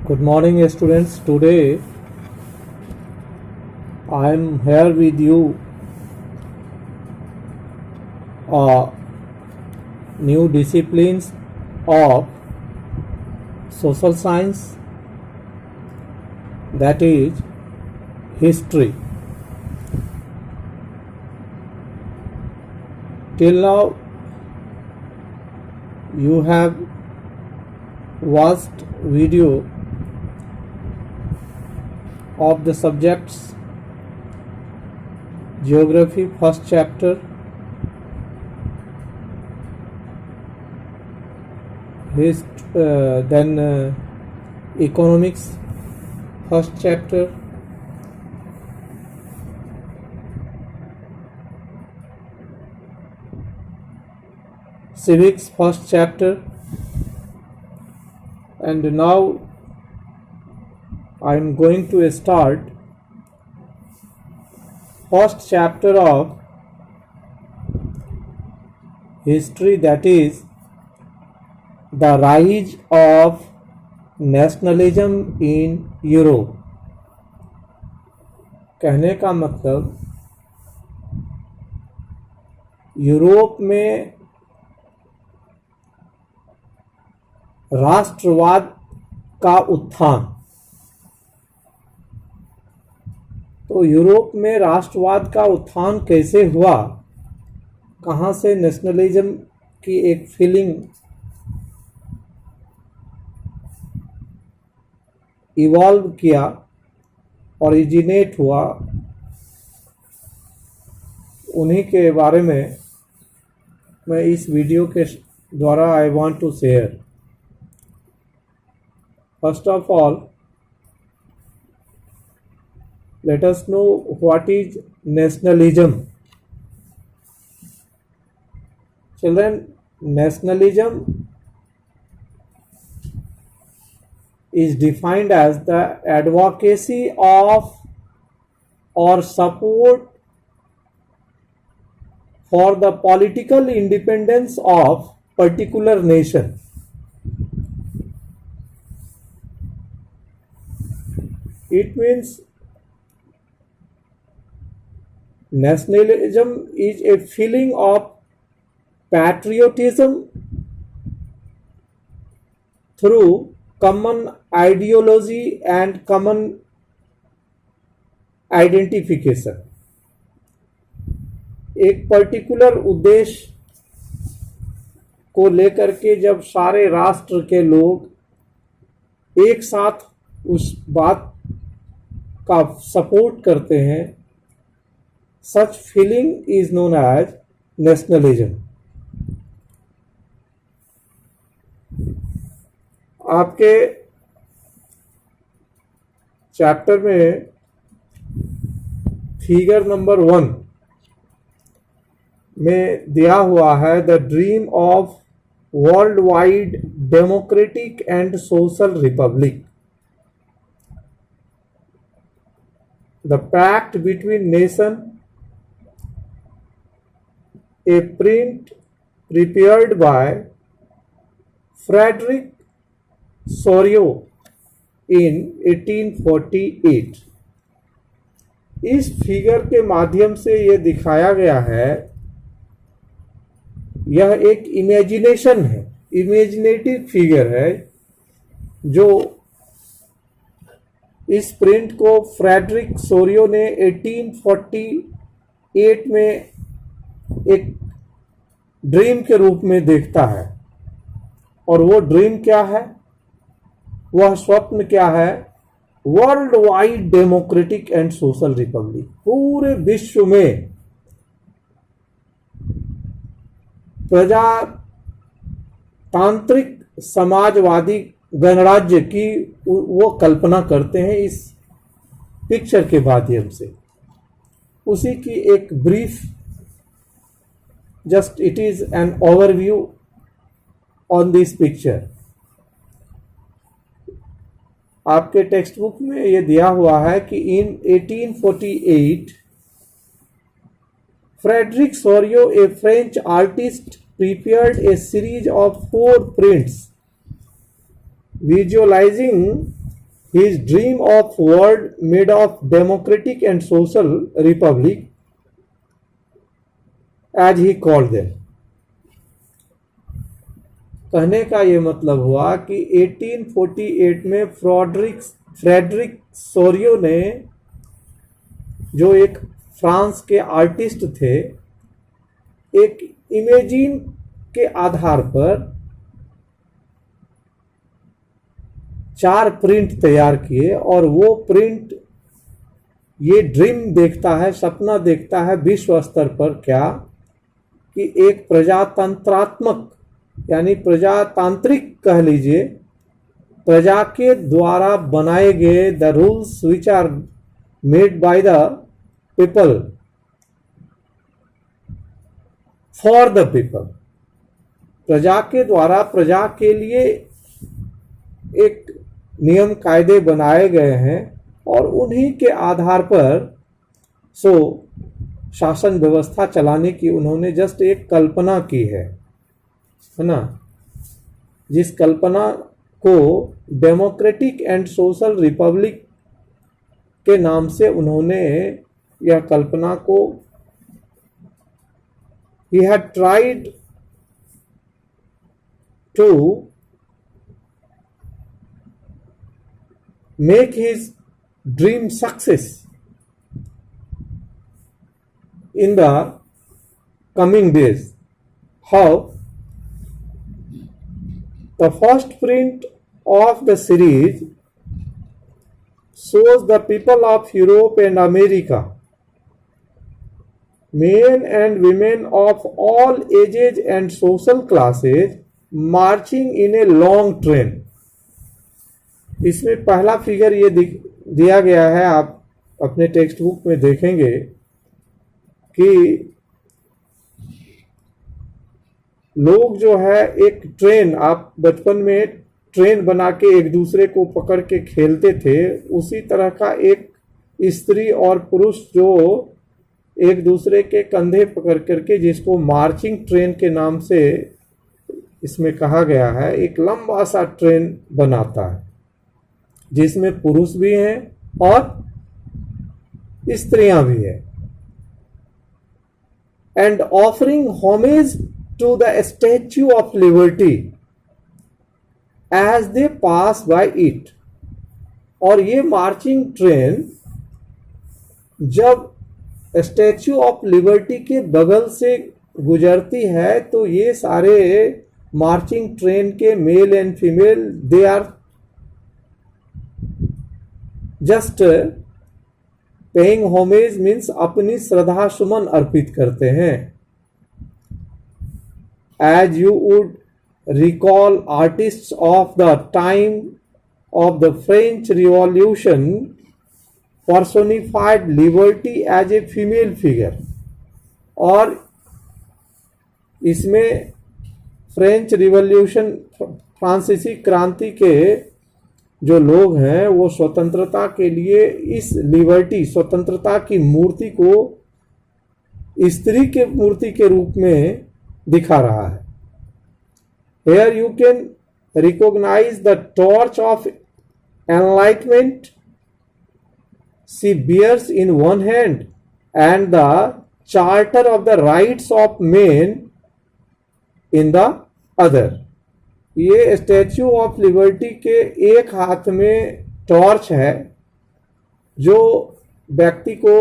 Good morning, students. Today I am here with you new disciplines of social science, that is history. Till now you have watched video of the subjects geography first chapter, then economics first chapter, civics first chapter, and now I am going to start first chapter of history, that is the rise of nationalism in Europe. कहने का मतलब Europe में राष्ट्रवाद का उत्थान। तो Europe में राष्ट्रवाद का उत्थान कैसे हुआ, कहाँ से नेशनलिज्म की एक फीलिंग इवॉल्व किया, ओरिजिनेट हुआ, उन्हीं के बारे में मैं इस वीडियो के द्वारा I want to share. First of all, let us know what is nationalism. Children, nationalism is defined as the advocacy of or support for the political independence of particular nation. It means nationalism is a feeling of patriotism through common ideology and common identification. एक particular उद्देश्य को लेकर के जब सारे राष्ट्र के लोग एक साथ उस बात का सपोर्ट करते हैं, such feeling is known as nationalism. आपके चैप्टर में फिगर नंबर 1 में दिया हुआ है the dream of world wide democratic and social republic, the pact between nation, a print prepared by Frederick Sorio in 1848. इस फिगर के माध्यम से ये दिखाया गया है, यह एक इमेजिनेशन है, इमेजिनेटिव फिगर है, जो इस प्रिंट को फ्रेडरिक सोरियो ने 1848 में एक ड्रीम के रूप में देखता है। और वो ड्रीम क्या है, वह स्वप्न क्या है? World wide democratic and social Republic. पूरे विश्व में प्रजातांत्रिक समाजवादी गणराज्य की वो कल्पना करते हैं इस पिक्चर के माध्यम से। उसी की एक brief, just it is an overview on this picture. आपके टेक्स्ट बुक में ये दिया हुआ है कि in 1848 Frederick Sorio, a French artist, prepared a series of 4 prints visualizing his dream of world made of democratic and social republic as he called them. कहने का ये मतलब हुआ कि 1848 में फ्रेडरिक सोरियो ने, जो एक फ्रांस के आर्टिस्ट थे, एक इमेजिन के आधार पर 4 प्रिंट तैयार किए और वो प्रिंट ये ड्रीम देखता है, सपना देखता है विश्व स्तर पर क्या, कि एक प्रजातंत्रात्मक यानी प्रजातांत्रिक कह लीजिए, प्रजा के द्वारा बनाए गए the rules which are made by the people for the people, प्रजा के द्वारा प्रजा के लिए एक नियम कायदे बनाए गए हैं और उन्हीं के आधार पर शासन व्यवस्था चलाने की उन्होंने जस्ट एक कल्पना की है ना, जिस कल्पना को डेमोक्रेटिक एंड सोशल रिपब्लिक के नाम से उन्होंने यह कल्पना को he had tried to make his dream success in the coming days. How? The first print of the series shows the people of Europe and America, men and women of all ages and social classes, marching in a long train. इसमें पहला figure ये दिया गया है, आप अपने text book में देखेंगे कि लोग जो है एक ट्रेन, आप बचपन में ट्रेन बना के एक दूसरे को पकड़ के खेलते थे, उसी तरह का एक स्त्री और पुरुष जो एक दूसरे के कंधे पकड़ करके, जिसको मार्चिंग ट्रेन के नाम से इसमें कहा गया है, एक लंबा सा ट्रेन बनाता है जिसमें पुरुष भी हैं और स्त्रियां भी हैं, and offering homage to the statue of Liberty as they pass by it. और ये मार्चिंग ट्रेन जब स्टैच्यू ऑफ लिबर्टी के बगल से गुजरती है तो ये सारे मार्चिंग ट्रेन के male and female, they are just paying homage, means अपनी श्रद्धा सुमन अर्पित करते हैं। As you would recall artists of the time of the French revolution personified liberty as a female figure। और इसमें फ्रेंच रिवॉल्यूशन, फ्रांसीसी क्रांति के जो लोग हैं वो स्वतंत्रता के लिए इस लिबर्टी, स्वतंत्रता की मूर्ति को स्त्री के मूर्ति के रूप में दिखा रहा है। Here you can recognize the torch of enlightenment she bears in one hand and the charter of the rights of men in the other। ये स्टैच्यू ऑफ लिबर्टी के एक हाथ में टॉर्च है जो व्यक्ति को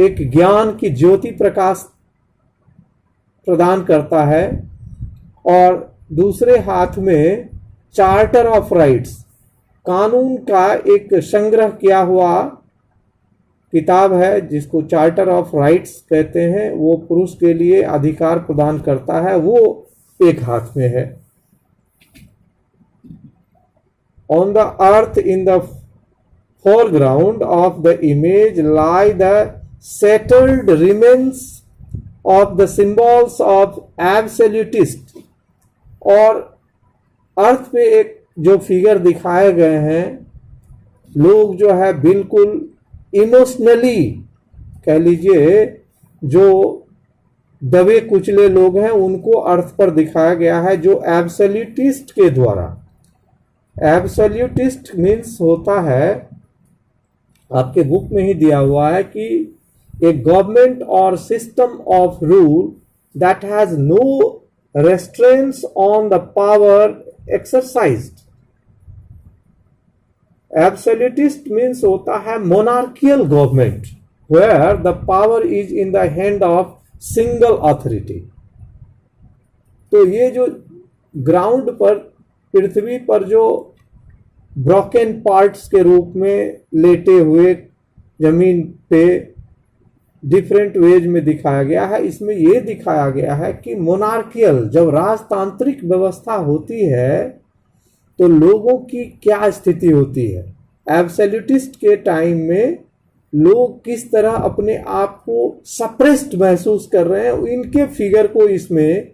एक ज्ञान की ज्योति प्रकाश प्रदान करता है, और दूसरे हाथ में चार्टर ऑफ राइट्स, कानून का एक संग्रह किया हुआ किताब है जिसको चार्टर ऑफ राइट्स कहते हैं, वो पुरुष के लिए अधिकार प्रदान करता है, वो एक हाथ में है। On the earth in the foreground of the image lie the settled remains of the symbols of absolutist। और अर्थ पे एक जो फिगर दिखाए गए हैं, लोग जो है बिल्कुल इमोशनली कह लीजिए, जो दबे कुचले लोग हैं उनको अर्थ पर दिखाया गया है, जो एब्सोल्यूटिस्ट के द्वारा एब्सोल्यूटिस्ट मीन्स होता है, आपके बुक में ही दिया हुआ है कि ए गवर्नमेंट और system of rule that has no restraints on the power exercised. Absolutist means होता है monarchial government where the power is in the hand of single authority. तो ये जो ग्राउंड पर, पृथ्वी पर जो ब्रोकन पार्ट्स के रूप में लेटे हुए जमीन पे डिफरेंट वेज में दिखाया गया है, इसमें यह दिखाया गया है कि मोनार्कियल, जब राजतांत्रिक व्यवस्था होती है तो लोगों की क्या स्थिति होती है। एब्सोल्यूटिस्ट के टाइम में लोग किस तरह अपने आप को सप्रेस्ड महसूस कर रहे हैं, इनके फिगर को इसमें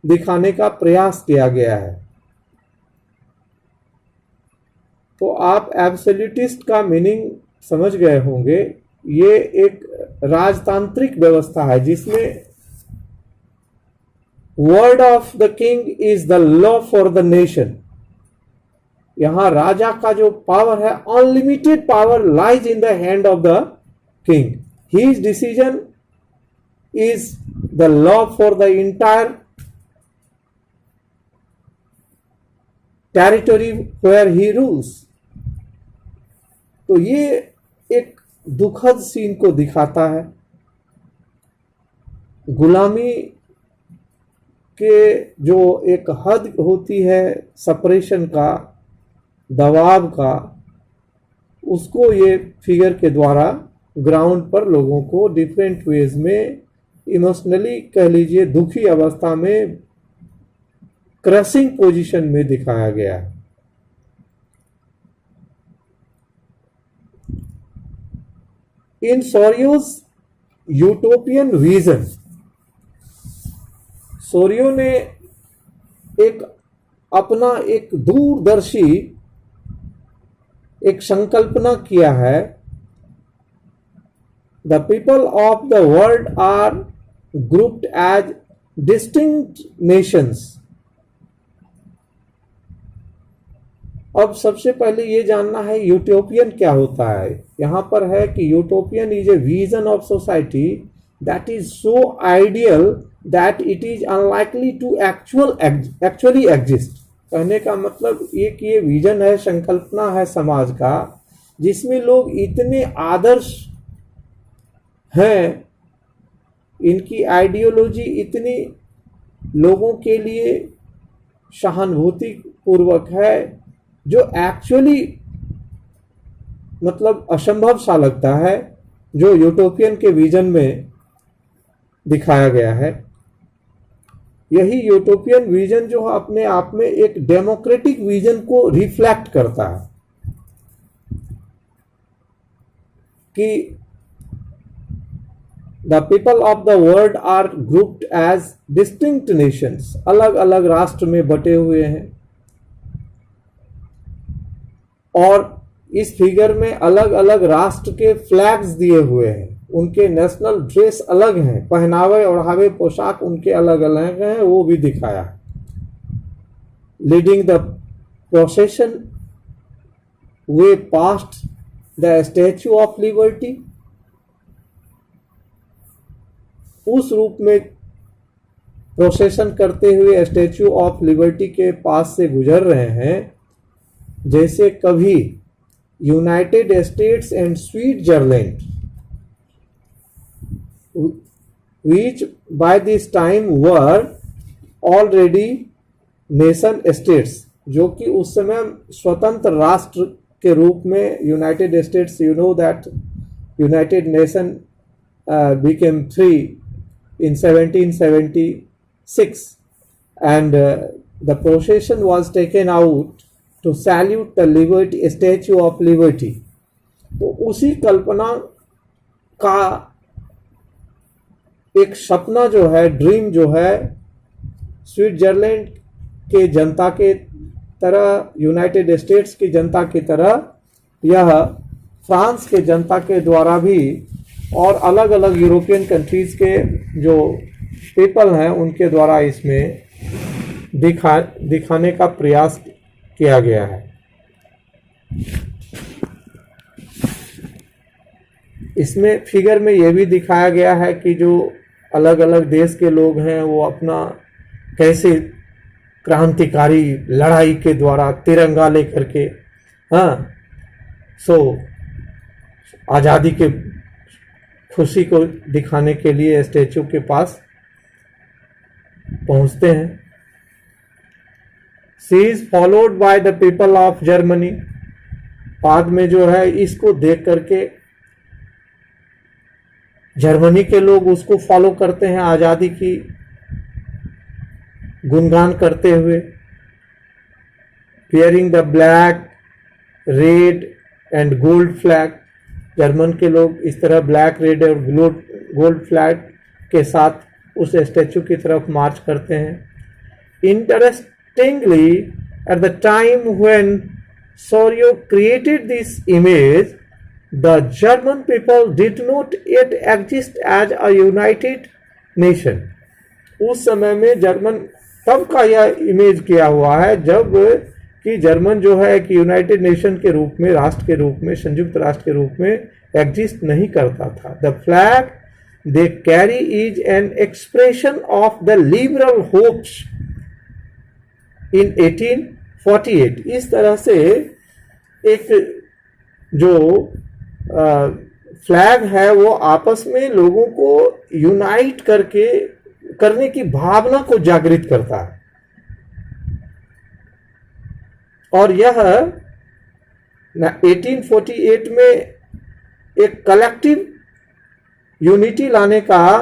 दिखाने का प्रयास किया गया है। तो आप एब्सोल्यूटिस्ट का मीनिंग समझ गए होंगे। ये एक राजतांत्रिक व्यवस्था है जिसमें word of the king is the law for the nation. यहां राजा का जो पावर है, unlimited power lies in the hand of the king. His decision is the law for the entire territory where he rules. तो ये एक दुखद scene को दिखाता है। गुलामी के जो एक हद होती है सेपरेशन का, दबाव का, उसको ये फिगर के द्वारा ग्राउंड पर लोगों को डिफरेंट वेज में इमोशनली कह लीजिए दुखी अवस्था में, क्रशिंग पोजीशन में दिखाया गया है। In Sorrieu's utopian vision, Sorrieu ने एक अपना एक दूरदर्शी एक संकल्पना किया है। The people of the world are grouped as distinct nations. अब सबसे पहले ये जानना है यूटोपियन क्या होता है। यहां पर है कि utopian is a vision of society that is so ideal that it is unlikely to actually exist. कहने का मतलब ये कि ये विजन है, संकल्पना है समाज का, जिसमें लोग इतने आदर्श हैं, इनकी आइडियोलॉजी इतनी लोगों के लिए सहानुभूति पूर्वक है, जो एक्चुअली मतलब असंभव सा लगता है, जो यूटोपियन के विजन में दिखाया गया है। यही यूटोपियन विजन जो है अपने आप में एक डेमोक्रेटिक विजन को रिफ्लेक्ट करता है कि the people of the world are grouped as distinct nations, अलग अलग राष्ट्र में बटे हुए हैं, और इस फिगर में अलग अलग राष्ट्र के फ्लैग्स दिए हुए हैं, उनके नेशनल ड्रेस अलग हैं, पहनावे ओढ़ावे पोशाक उनके अलग अलग हैं, वो भी दिखाया है। Leading the procession way past the statue of liberty, उस रूप में प्रोसेशन करते हुए स्टैच्यू ऑफ लिबर्टी के पास से गुजर रहे हैं जैसे कभी United states and Switzerland, which by this time were already nation states, जो कि उस समय स्वतंत्र राष्ट्र के रूप में United states, you know that United nation became free in 1776 and the procession was taken out to salute the liberty statue of liberty। तो उसी कल्पना का एक सपना जो है, ड्रीम जो है, स्विट्जरलैंड के जनता के तरह, यूनाइटेड स्टेट्स की जनता की तरह, यह फ्रांस के जनता के द्वारा भी और अलग अलग यूरोपियन कंट्रीज के जो पीपल हैं उनके द्वारा इसमें दिखाने का प्रयास किया गया है। इसमें फिगर में यह भी दिखाया गया है कि जो अलग अलग देश के लोग हैं वो अपना कैसे क्रांतिकारी लड़ाई के द्वारा तिरंगा लेकर के, हाँ, आज़ादी के खुशी को दिखाने के लिए स्टैचू के पास पहुंचते हैं। She is followed by the people of Germany. बाद में जो है इसको देख करके जर्मनी के लोग उसको फॉलो करते हैं, आज़ादी की गुणगान करते हुए। Wearing the black, red and gold flag. German के लोग इस तरह ब्लैक, रेड और गोल्ड फ्लैग के साथ उस स्टैचू की तरफ मार्च करते हैं। Interestingly, at the time when Sorio created this image, the German people did not yet exist as a united nation. उस समय में जर्मन तब का यह इमेज किया हुआ है जब कि जर्मन जो है कि यूनाइटेड नेशन के रूप में, राष्ट्र के रूप में, संयुक्त राष्ट्र के रूप में एग्जिस्ट नहीं करता था। The flag they carry is an expression of the liberal hopes in 1848। इस तरह से एक जो फ्लैग है वो आपस में लोगों को यूनाइट करने की भावना को जागृत करता है। और यह 1848 में एक कलेक्टिव यूनिटी लाने का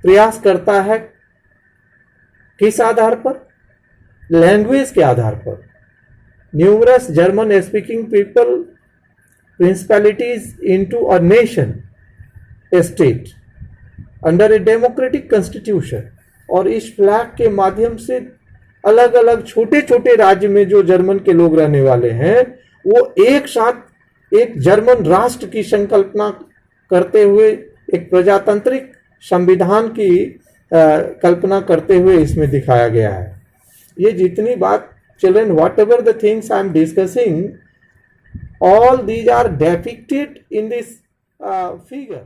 प्रयास करता है। किस आधार पर? लैंग्वेज के आधार पर। Numerous German speaking people principalities into a nation, a state, under a democratic constitution। और इस फ्लैग के माध्यम से अलग अलग छोटे छोटे राज्य में जो जर्मन के लोग रहने वाले हैं वो एक साथ एक जर्मन राष्ट्र की संकल्पना करते हुए, एक प्रजातांत्रिक संविधान की कल्पना करते हुए इसमें दिखाया गया है। ये जितनी बात, children, what ever the things I am discussing, all these are depicted in this figure।